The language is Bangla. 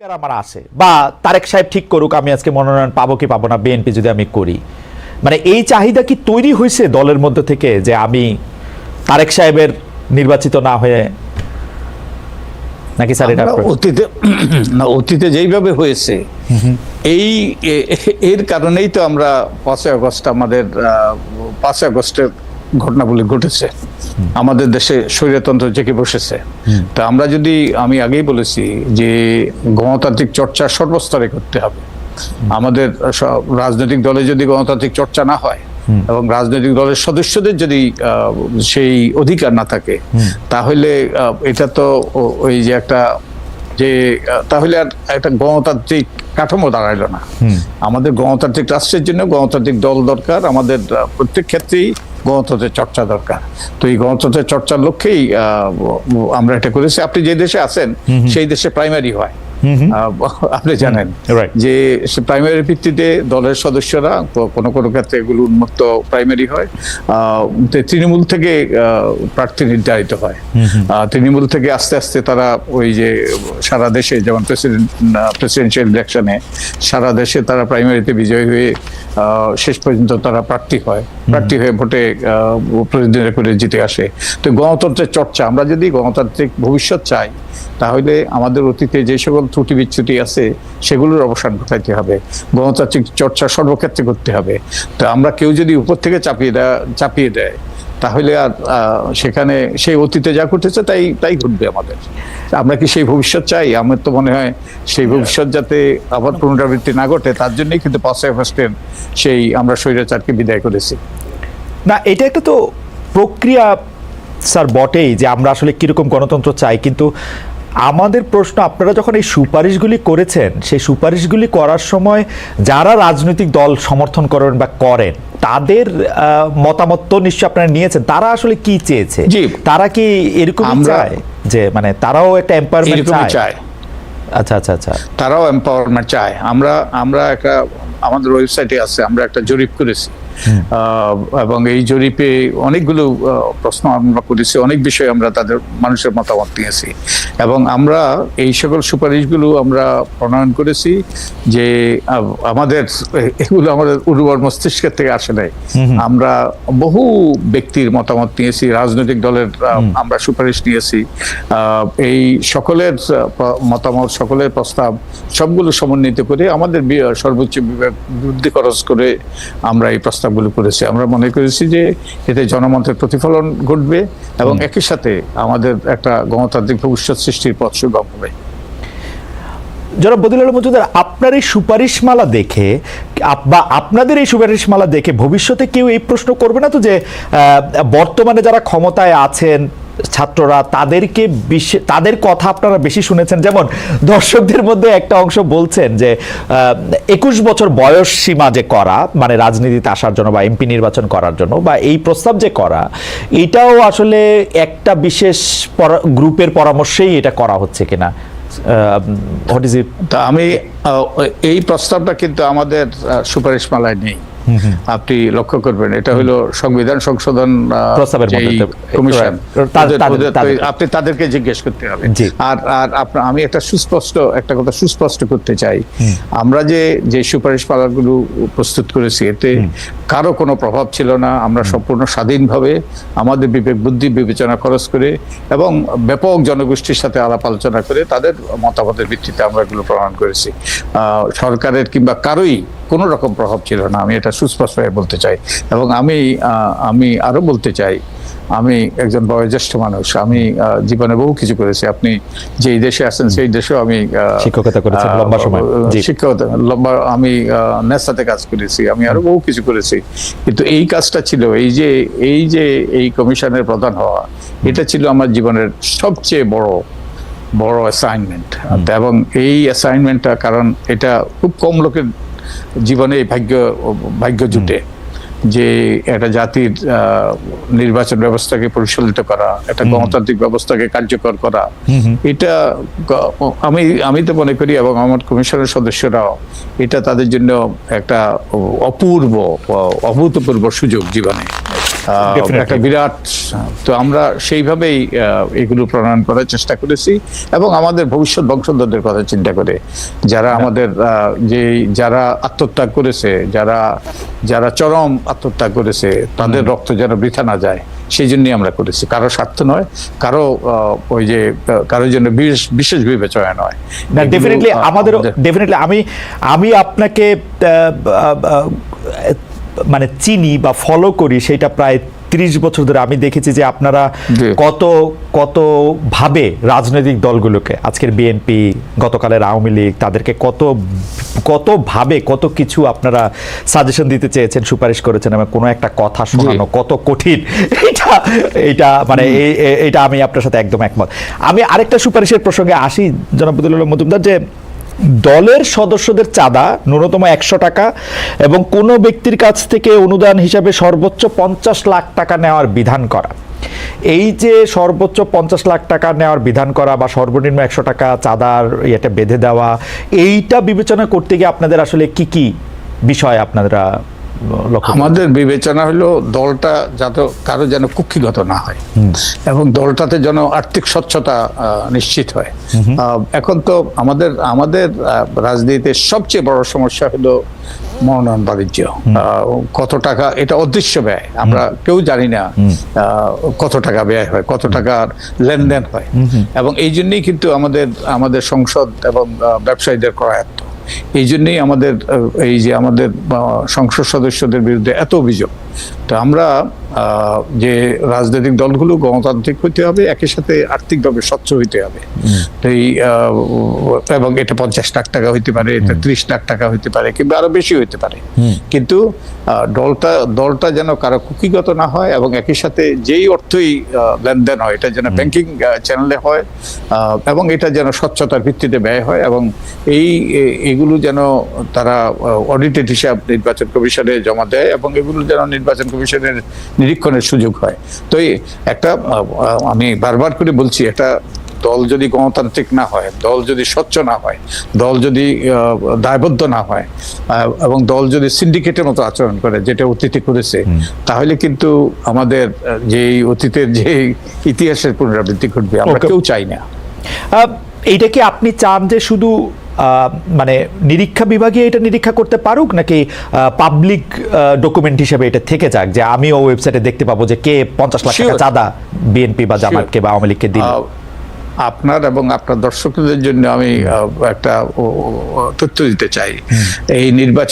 আমার আসে বা তারেক সাহেব ঠিক করুক আমি আজকে মনোনয়ন পাবো কি পাবো না, বিএনপি যদি আমি করি, মানে এই চাহিদা কি তৈরি হয়েছে দলের মধ্যে থেকে যে আমি তারেক সাহেবের নির্বাচিত না হয়ে, নাকি স্যার এটা অতীতে যেইভাবে হয়েছে এর কারণেই তো আমরা 5ই আগস্ট আমাদের 5ই আগস্টের ঘটনাগুলি ঘটেছে, আমাদের দেশে স্বৈরতন্ত্র জেগে বসেছে। তা আমরা যদি, আমি আগেই বলেছি যে গণতান্ত্রিক চর্চা সর্বস্তরে করতে হবে। আমাদের রাজনৈতিক দলে যদি গণতান্ত্রিক চর্চা না হয় এবং রাজনৈতিক দলের সদস্যদের যদি সেই অধিকার না থাকে, তাহলে এটা তো ওই যে একটা যে তাহলে আর একটা গণতান্ত্রিক কাঠামো দাঁড়াইলো না। আমাদের গণতান্ত্রিক রাষ্ট্রের জন্য গণতান্ত্রিক দল দরকার, আমাদের প্রত্যেক ক্ষেত্রেই গণতন্ত্রের চর্চা দরকার। তো এই গণতন্ত্রের চর্চার লক্ষ্যেই আমরা এটা করেছি। আপনি যে দেশে আছেন সেই দেশে প্রাইমারি হয়, আপনি জানেন যে প্রাইমারি ভিত্তিতে দলের সদস্যরা কোনো কোনো ক্ষেত্রে এগুলো উন্মুক্ত প্রাইমারি হয়, তৃণমূল থেকে প্রার্থী নির্ধারিত হয়। তৃণমূল থেকে আস্তে আস্তে তারা ওই যে সারা দেশে যেমন প্রেসিডেন্সিয়াল ইলেকশনে সারা দেশে তারা প্রাইমারিতে বিজয়ী হয়ে শেষ পর্যন্ত তারা প্রার্থী হয়ে ভোটে প্রতিদ্বন্দ্বিতা করে জিতে আসে। তো গণতন্ত্রের চর্চা, আমরা যদি গণতান্ত্রিক ভবিষ্যৎ চাই তাহলে আমাদের অতীতে যে সকল ত্রুটি বিচ্যুতি আছে সেগুলোর অবসান ঘটাইতে হবে, গণতান্ত্রিক চর্চা সর্বক্ষেত্রে করতে হবে। তো আমরা কেউ যদি উপর থেকে চাপিয়ে দেয় তাহলে আর সেখানে সেই অতীতে যা ঘটেছে তাই ঘটবে। আমরা কি সেই ভবিষ্যৎ চাই? আমার তো মনে হয় সেই ভবিষ্যৎ যাতে আবার পুনরাবৃত্তি না ঘটে তার জন্যই কিন্তু 5ই আগস্টের সেই আমরা স্বৈরাচারকে বিদায় করেছি। না, এটা একটা তো প্রক্রিয়া স্যার বটেই যে আমরা আসলে কিরকম গণতন্ত্র চাই, কিন্তু আমাদের প্রশ্ন, আপনারা যখন এই সুপারিশগুলি করেছেন সেই সুপারিশগুলি করার সময় যারা রাজনৈতিক দল সমর্থন করেন বা করেন তাদের মতামত তো নিশ্চয় আপনারা নিয়েছেন, তারা আসলে কি চেয়েছে? তারা কি এরকম চায় যে মানে তারাও একটা এম্পাওয়ারমেন্ট চায়? আচ্ছা আচ্ছা আচ্ছা, তারাও এম্পাওয়ারমেন্ট চায়। আমরা একটা আমাদের ওয়েবসাইটে আছে, আমরা একটা জরিপ করেছি এবং এই জরিপে অনেকগুলো প্রশ্ন আমরা করেছি, অনেক বিষয়ে আমরা তাদের মানুষের মতামত নিয়েছি এবং আমরা এই সকল সুপারিশগুলো আমরা প্রণয়ন করেছি যে এগুলো আমাদের উর্বর মস্তিষ্কের থেকে আসে নাই। আমরা বহু ব্যক্তির মতামত নিয়েছি, রাজনৈতিক দলের আমরা সুপারিশ নিয়েছি, এই সকলের মতামত, সকলের প্রস্তাব সবগুলো সমন্বিত করে আমাদের সর্বোচ্চ বিবেক বুদ্ধি খরচ করে আমরা এই প্রস্তাবগুলো করেছি। আমরা মনে করেছি যে এতে জনমতের প্রতিফলন ঘটবে এবং একই সাথে আমাদের একটা গণতান্ত্রিক ভবিষ্যৎ সৃষ্টির পথ সুগম হবে। জনাব বদিউল আলম মজুমদার, আপনার এই সুপারিশমালা দেখে বা আপনাদের এই সুপারিশমালা দেখে ভবিষ্যতে কেউ এই প্রশ্ন করবে না তো যে বর্তমানে যারা ক্ষমতায় আছেন ছাত্ররা, তাদের কথা আপনারা বেশি শুনেছেন? যেমন দর্শকদের মধ্যে একটা অংশ বলছেন যে 21 বছর বয়স সীমা যে করা, মানে রাজনীতিতে আসার জন্য বা এমপি নির্বাচন করার জন্য বা এই প্রস্তাব যে করা, এটাও আসলে একটা বিশেষ গ্রুপের পরামর্শেই এটা করা হচ্ছে কিনা? আমি এই প্রস্তাবটা কিন্তু আমাদের সুপারিশমালায় নেই, আপনি লক্ষ্য করবেন। এটা হলো সংবিধান সংশোধন কমিশন, আপনি তাদেরকে জিজ্ঞেস করতে হবে। আর আমি একটা কথা সুস্পষ্ট করতে চাই, আমরা যে সুপারিশমালাগুলো প্রস্তুত করেছি এতে কারো কোনো প্রভাব ছিল না। আমরা সম্পূর্ণ স্বাধীনভাবে আমাদের বিবেক বুদ্ধি বিবেচনা খরচ করে এবং ব্যাপক জনগোষ্ঠীর সাথে আলাপ আলোচনা করে তাদের মতামতের ভিত্তিতে আমরা এগুলো প্রমাণ করেছি। সরকারের কিংবা কারোই কোনো রকম প্রভাব ছিল না, আমি এটা সুস্পষ্টভাবে বলতে চাই। এবং আমি আরো বলতে চাই, আমি একজন বয়োজ্যেষ্ঠ মানুষ, আমি জীবনে বহু কিছু করেছি। আপনি যেই দেশে আছেন সেই দেশেও আমি শিক্ষকতা করেছি লম্বা সময়, আমি নেসাতে কাজ করেছি, আমি আরো বহু কিছু করেছি। কিন্তু এই কাজটা ছিল এই কমিশনের প্রধান হওয়া, এটা ছিল আমার জীবনের সবচেয়ে বড় অ্যাসাইনমেন্ট। এবং এই অ্যাসাইনমেন্টটা, কারণ এটা খুব কম লোকের জীবনে ভাগ্য জুটে যে একটা জাতির নির্বাচন ব্যবস্থাকে পরিচালিত করা, একটা গণতান্ত্রিক ব্যবস্থাকে কার্যকর করা, এটা আমি তো মনে করি এবং আমার কমিশনের সদস্যরাও, এটা তাদের জন্য একটা অভূতপূর্ব সুযোগ জীবনে। Definitely. একটা বিরাট, তো আমরা সেইভাবেই এগুলো প্রণয়ন করার চেষ্টা করেছি এবং আমাদের ভবিষ্যৎ বংশধরদের কথা চিন্তা করে যারা আমাদের যারা আত্মত্যাগ করেছে, যারা চরম আত্মত্যাগ করেছে, তাদের রক্ত যেন বৃথা না যায় সেই জন্যই আমরা করেছি। কারো স্বার্থ নয়, কারো ওই যে কারোর জন্য বিশেষ বিবেচনা নয়। না, ডেফিনেটলি ডেফিনেটলি আমি আপনাকে মানে চিনি বা ফলো করি সেটা প্রায় 30 বছর ধরে। আমি দেখেছি যে আপনারা কত ভাবে রাজনৈতিক দলগুলোকে, আজকের বিএনপি, গতকালের আওয়ামী লীগ, তাদেরকে কত ভাবে কত কিছু আপনারা সাজেশন দিতে চেয়েছেন, সুপারিশ করেছেন, এবং কোনো একটা কথা শোনানো কত কঠিন, এটা মানে এটা আমি আপনার সাথে একদম একমত। আমি আরেকটা সুপারিশের প্রসঙ্গে আসি জনাব বদিউল আলম মজুমদার, যে দলের সদস্যদের চাঁদা ন্যূনতম 100 টাকা এবং কোনো ব্যক্তির কাছ থেকে অনুদান হিসাবে সর্বোচ্চ 50 লাখ টাকা নেওয়ার বিধান করা। এই যে সর্বোচ্চ 50 লাখ টাকা নেওয়ার বিধান করা বা সর্বনিম্ন 100 টাকা চাঁদার এটা বেঁধে দেওয়া, এইটা বিবেচনা করতে গিয়ে আপনাদের আসলে কি কি বিষয় আপনারা লক্ষ্য? আমাদের বিবেচনা হলো দলটা যাতে কারো যেন কুক্ষিগত না হয় এবং দলটাতে যেন আর্থিক স্বচ্ছতা নিশ্চিত হয়। এখন তো আমাদের রাজনীতিতে সবচেয়ে বড় সমস্যা হলো মনোনয়ন বাণিজ্য। কত টাকা, এটা অদৃশ্য ব্যয়, আমরা কেউ জানি না কত টাকা ব্যয় হয়, কত টাকার লেনদেন হয়, এবং এই জন্যই কিন্তু আমাদের সংসদ এবং ব্যবসায়ীদের করায়ত্ত। এই জন্যই আমাদের সংসদ সদস্যদের বিরুদ্ধে এত অভিযোগ। তো আমরা যে রাজনৈতিক দলগুলো গণতান্ত্রিক হইতে হবে, একই সাথে আর্থিকভাবে স্বচ্ছ হইতে হবে। এবং এটা 50 লাখ টাকা হইতে পারে, এটা 30 লাখ টাকা হইতে পারে, কিংবা আরো বেশি হইতে পারে, কিন্তু দলটা যেন কারো কুক্ষিগত না হয় এবং একই সাথে যেই অর্থই লেনদেন হয় এটা যেন ব্যাংকিং চ্যানেলে হয় এবং এটা যেন স্বচ্ছতার ভিত্তিতে ব্যয় হয় এবং এগুলো যেন তারা অডিটেড হিসাব নির্বাচন কমিশনে জমা দেয় এবং এগুলো যেন নির্বাচন কমিশনের নিরীক্ষণের সুযোগ হয়। তো আমি বারবার করে বলছি, এটা দল যদি গণতান্ত্রিক না হয়, দল যদি স্বচ্ছ না হয়, দল যদি দায়বদ্ধ না হয় এবং দল যদি সিন্ডিকেটের মতো আচরণ করে, যেটা অতীতে করেছে, তাহলে কিন্তু আমাদের যে অতীতের যে ইতিহাসের পুনরাবৃত্তি ঘটবে, আমরা কেউ চাই না। এইটা কি আপনি চান যে শুধু মানে নিরীক্ষা বিভাগে এটা নিরীক্ষা করতে পারুক, নাকি পাবলিক ডকুমেন্ট হিসেবে এটা থেকে যাক, যে আমিও ওয়েবসাইটে দেখতে পাবো যে কে 50 লাখ টাকা চাঁদা বিএনপি বা জামাতকে বা আওয়ামী লীগকে দিল? আপনার এবং আপনার দর্শকদের জন্য আমি একটা তথ্য দিতে চাই। এই নির্বাচন